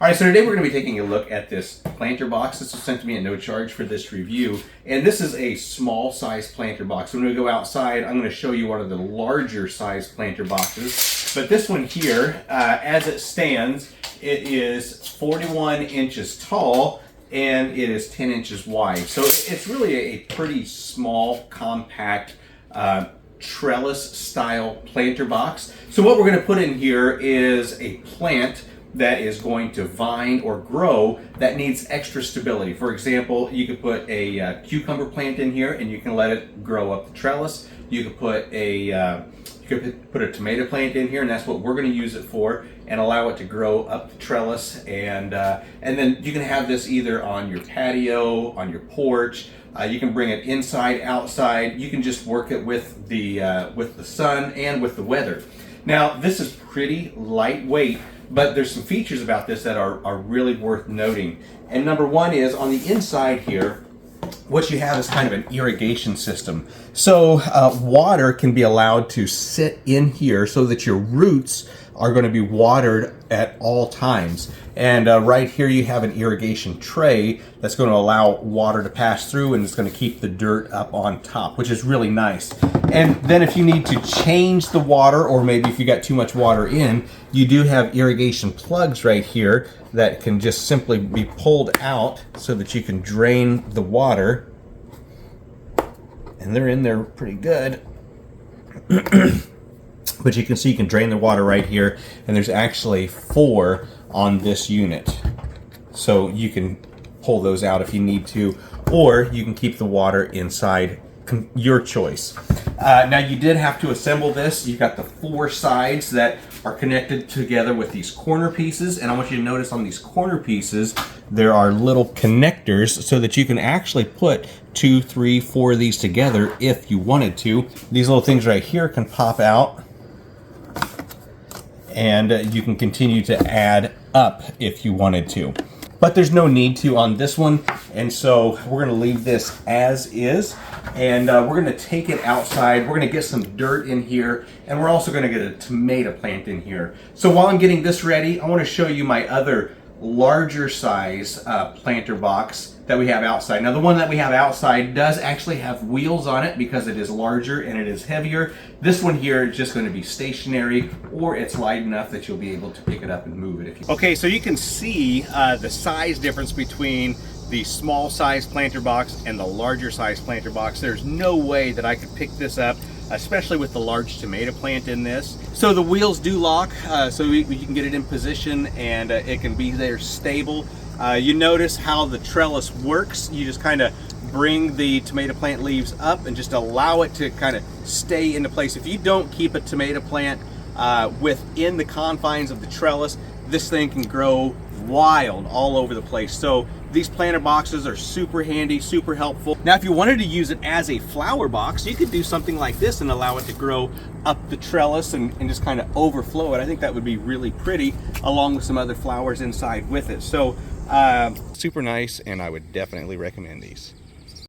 All right, so today we're going to be taking a look at this planter box. This was sent to me at no charge for this review. And this is a small size planter box. When we go outside, I'm going to show you one of the larger size planter boxes. But this one here, as it stands, it is 41 inches tall and it is 10 inches wide. So it's really a pretty small, compact, trellis style planter box. So what we're going to put in here is a plant that is going to vine or grow that needs extra stability. For example, you could put a cucumber plant in here and you can let it grow up the trellis. You could put a tomato plant in here, and that's what we're going to use it for, and allow it to grow up the trellis. And then you can have this either on your patio, on your porch. You can bring it inside, outside. You can just work it with the sun and with the weather. Now, this is pretty lightweight, but there's some features about this that are really worth noting. And number one is on the inside here, what you have is kind of an irrigation system. So water can be allowed to sit in here so that your roots are going to be watered at all times. And right here you have an irrigation tray that's going to allow water to pass through, and it's going to keep the dirt up on top, which is really nice. And then if you need to change the water, or maybe if you got too much water in, you do have irrigation plugs right here that can just simply be pulled out so that you can drain the water. And they're in there pretty good. But you can see you can drain the water right here, and there's actually 4 on this unit. So you can pull those out if you need to, or you can keep the water inside, your choice. Now you did have to assemble this. You've got the 4 sides that are connected together with these corner pieces, and I want you to notice on these corner pieces there are little connectors so that you can actually put 2, 3, 4 of these together if you wanted to. These little things right here can pop out, and you can continue to add up if you wanted to. But there's no need to on this one, and so we're going to leave this as is, and we're going to take it outside. We're going to get some dirt in here, and we're also going to get a tomato plant in here. So while I'm getting this ready, I want to show you my other larger size planter box that we have outside. Now the one that we have outside does actually have wheels on it because it is larger and it is heavier. This one here is just going to be stationary, or it's light enough that you'll be able to pick it up and move it if you. Okay, so you can see the size difference between the small size planter box and the larger size planter box. There's no way that I could pick this up, especially with the large tomato plant in this. So the wheels do lock, so you can get it in position, and it can be there stable. You notice how the trellis works. You just kind of bring the tomato plant leaves up and just allow it to kind of stay into place. If you don't keep a tomato plant within the confines of the trellis, this thing can grow wild all over the place. So these planter boxes are super handy, super helpful. Now if you wanted to use it as a flower box, you could do something like this and allow it to grow up the trellis and just kind of overflow it. I think that would be really pretty, along with some other flowers inside with it. So super nice, and I would definitely recommend these.